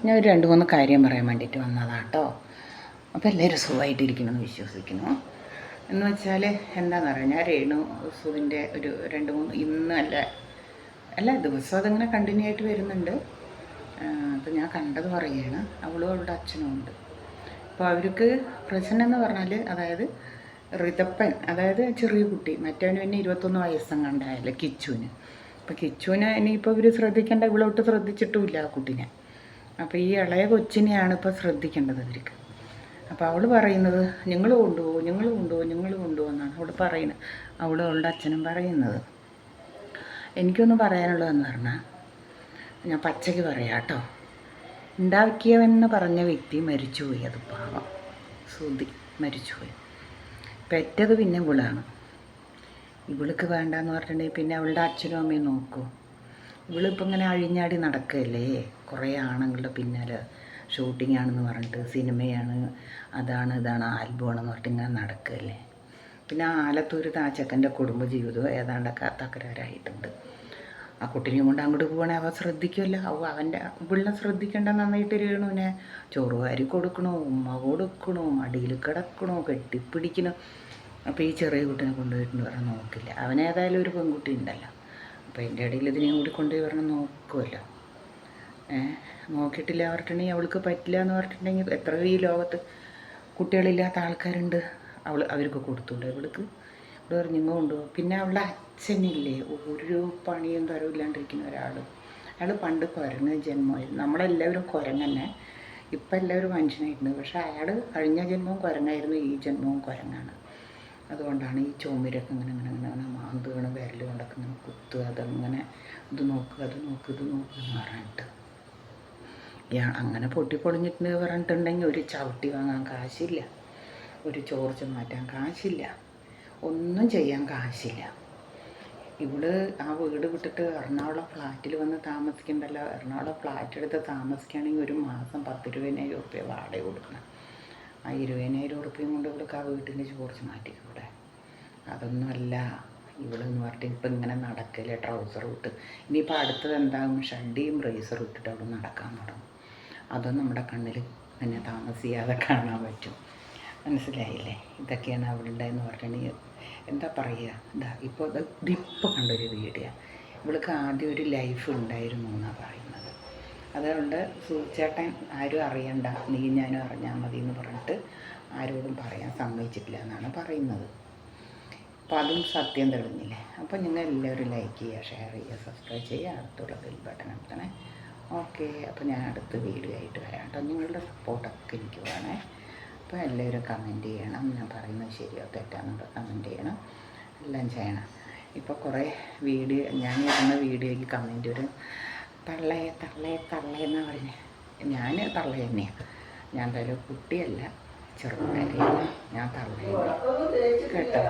ഞാൻ ഒരു 2-3 കാര്യം പറയാൻ വേണ്ടിയിട്ട് വന്നതാട്ടോ. അപ്പോൾ എല്ലാവരും സുഖമായിട്ടിരിക്കണമെന്ന് വിശ്വസിക്കുന്നു. എന്ന് വെച്ചാൽ എന്താണെന്ന് അറിയാം, ഞാൻ രേണു സുധിൻ്റെ ഒരു 2-3 ഇന്ന് എല്ലാ ദിവസവും അതിങ്ങനെ കണ്ടിന്യൂ ആയിട്ട് വരുന്നുണ്ട്. അപ്പോൾ ഞാൻ കണ്ടത് പറയുകയാണ്. അവളും അവളുടെ അച്ഛനും ഉണ്ട്. അപ്പോൾ അവർക്ക് പ്രശ്നം എന്ന് പറഞ്ഞാൽ, അതായത് റിതപ്പൻ, അതായത് ചെറിയ കുട്ടി, മറ്റവന് പിന്നെ 21 വയസ്സെങ്ങാണ്ടായല്ലോ കിച്ചുവിന്. അപ്പോൾ കിച്ചുവിനെ ഇനിയിപ്പോൾ ഇവർ ശ്രദ്ധിക്കേണ്ട, ഇവളോട്ട് ശ്രദ്ധിച്ചിട്ടുമില്ല ആ കുട്ടീനെ. അപ്പോൾ ഈ ഇളയ കൊച്ചിനെയാണ് ഇപ്പോൾ ശ്രദ്ധിക്കേണ്ടത് അവർക്ക്. അപ്പോൾ അവൾ പറയുന്നത് നിങ്ങൾ കൊണ്ടുപോകും എന്നാണ് അവൾ പറയുന്നത്. അവളുടെ അച്ഛനും പറയുന്നത്. എനിക്കൊന്നും പറയാനുള്ളതെന്ന് പറഞ്ഞാൽ, ഞാൻ പച്ചയ്ക്ക് പറയാം കേട്ടോ. ഉണ്ടാക്കിയവനെന്ന് പറഞ്ഞ വ്യക്തി മരിച്ചുപോയി. അത് പാവം സുധി മരിച്ചുപോയി. പെറ്റത് പിന്നെ ഇവളാണ്. ഇവൾക്ക് വേണ്ടാന്ന് പറഞ്ഞിട്ടുണ്ടെങ്കിൽ പിന്നെ അവളുടെ അച്ഛനും അമ്മയും നോക്കൂ. ഇവളിപ്പോൾ ഇങ്ങനെ അഴിഞ്ഞാടി നടക്കുകയല്ലേ, കുറേ ആണുങ്ങളുടെ പിന്നാലെ ഷൂട്ടിംഗ് ആണെന്ന് പറഞ്ഞിട്ട്, സിനിമയാണ്, ഇതാണ് ആൽബമാണെന്ന് പറഞ്ഞിട്ട് ഇങ്ങനെ നടക്കുകയല്ലേ. പിന്നെ ആലത്തൂരത്ത് ആ ചെക്കൻ്റെ കുടുംബജീവിതവും ഏതാണ്ടൊക്കെ തകരാറായിട്ടുണ്ട്. ആ കുട്ടീനെയും കൊണ്ട് അങ്ങോട്ട് പോകണേ അവ ശ്രദ്ധിക്കുമല്ലോ. അവൻ്റെ പിള്ളെ ശ്രദ്ധിക്കേണ്ട നന്നായിട്ട് രേണുവിനെ ചോറ് വാരി കൊടുക്കണോ, ഉമ്മ കൊടുക്കണോ, അടിയിൽ കിടക്കണോ, കെട്ടിപ്പിടിക്കണോ. അപ്പോൾ ഈ ചെറിയ കുട്ടീനെ കൊണ്ടുപോയിട്ട് പറഞ്ഞാൽ നോക്കില്ല. അവനേതായാലും ഒരു പെൺകുട്ടി ഉണ്ടല്ലോ. അപ്പോൾ എൻ്റെ ഇടയിൽ ഇതിനെയും കൂടി കൊണ്ടുപോയി പറഞ്ഞാൽ നോക്കുമല്ലോ. നോക്കിയിട്ടില്ല പറഞ്ഞിട്ടുണ്ടെങ്കിൽ അവൾക്ക് പറ്റില്ല എന്ന് പറഞ്ഞിട്ടുണ്ടെങ്കിൽ എത്രയോ ഈ ലോകത്ത് കുട്ടികളില്ലാത്ത ആൾക്കാരുണ്ട്. അവർക്ക് കൊടുത്തൂടെ ഇവൾക്ക്? ഇവിടെ പറഞ്ഞു ഇങ്ങ് കൊണ്ടുപോകും. പിന്നെ അവളുടെ അച്ഛനില്ലേ, ഒരു പണിയും തരവില്ലാണ്ടിരിക്കുന്ന ഒരാൾ. അയാൾ പണ്ട് കുരങ്ങ് ജന്മമായിരുന്നു. നമ്മളെല്ലാവരും കുരങ്ങന്നെ, ഇപ്പം എല്ലാവരും മനുഷ്യനായിട്ടുണ്ട്. പക്ഷേ അയാൾ കഴിഞ്ഞ ജന്മവും കുരങ്ങായിരുന്നു, ഈ ജന്മവും കുരങ്ങാണ്. അതുകൊണ്ടാണ് ഈ ചുമരൊക്കെ ഇങ്ങനെ മാന്ത് വീണ് വിരൽ കൊണ്ടൊക്കെ ഇങ്ങനെ കുത്തുക. അതങ്ങനെ ഇത് നോക്കുക എന്ന് പറഞ്ഞിട്ട് അങ്ങനെ പൊട്ടിപ്പൊളിഞ്ഞിട്ടുണ്ട് പറഞ്ഞിട്ടുണ്ടെങ്കിൽ ഒരു ചവിട്ടി വാങ്ങാൻ കാശില്ല, ഒരു ചോർച്ച മാറ്റാൻ കാശില്ല, ഒന്നും ചെയ്യാൻ കാശില്ല. ഇവള് ആ വീട് വിട്ടിട്ട് എറണാകുളം ഫ്ലാറ്റിൽ വന്ന് താമസിക്കണ്ടല്ലോ. എറണാകുളം ഫ്ലാറ്റ് എടുത്ത് താമസിക്കുകയാണെങ്കിൽ ഒരു മാസം 10-20,000 രൂപ വാടക കൊടുക്കണം. ആ 20,000 രൂപയും കൊണ്ട് ഇവൾക്ക് ആ വീട്ടിൻ്റെ ചോർച്ച മാറ്റിക്കൂടെ? അതൊന്നുമല്ല ഇവളെന്ന് പറഞ്ഞിട്ട് ഇപ്പം ഇങ്ങനെ നടക്കില്ല, ട്രൗസർ ഇട്ട്. ഇനിയിപ്പോൾ അടുത്തത് എന്താകും, ഷഡിയും ബ്രേസറും ഇട്ടിട്ട് അവിടെ നടക്കാൻ തുടങ്ങും. അതും നമ്മുടെ കണ്ണിൽ പിന്നെ താമസിയാതെ കാണാൻ പറ്റും. മനസ്സിലായില്ലേ? ഇതൊക്കെയാണ് അവളുടെ എന്ന് പറഞ്ഞിട്ടുണ്ടെങ്കിൽ എന്താ പറയുക. ഇപ്പോൾ കണ്ടൊരു വീഡിയോ. ഇവൾക്ക് ആദ്യം ഒരു ലൈഫ് ഉണ്ടായിരുന്നു എന്നാണ് പറയുന്നത്. അതുകൊണ്ട് സുചേട്ടൻ ആരും അറിയണ്ട, നീ ഞാനും അറിഞ്ഞാൽ മതി എന്ന് പറഞ്ഞിട്ട് ആരോടും പറയാൻ സമ്മതിച്ചിട്ടില്ല എന്നാണ് പറയുന്നത്. അപ്പോൾ അതും സത്യം തെളിഞ്ഞില്ലേ? അപ്പോൾ നിങ്ങൾ എല്ലാവരും ലൈക്ക് ചെയ്യുക, ഷെയർ ചെയ്യുക, സബ്സ്ക്രൈബ് ചെയ്യുക, അടുത്തുള്ള ബെൽ ബട്ടൺ അമർത്തണേ. ഓക്കെ, അപ്പോൾ ഞാൻ അടുത്ത വീഡിയോ ആയിട്ട് വരാം കേട്ടോ. നിങ്ങളുടെ സപ്പോർട്ടൊക്കെ എനിക്ക് വേണേ. അപ്പോൾ എല്ലാവരും കമൻറ്റ് ചെയ്യണം, ഞാൻ പറയുന്നത് ശരിയോ തെറ്റാണെന്നൊക്കെ കമൻറ്റ് ചെയ്യണം, എല്ലാം ചെയ്യണം. ഇപ്പോൾ കുറേ ഞാൻ ഇടുന്ന വീഡിയോയ്ക്ക് കമൻറ്റ് വരും, തള്ളേ എന്നാണ് പറഞ്ഞത്. ഞാൻ തള്ള തന്നെയാണ്. ഞാൻ എന്തായാലും കുട്ടിയല്ല, ചെറുപ്പക്കാരിയല്ല, ഞാൻ തള്ള തന്നെയാണ് കേട്ടോ.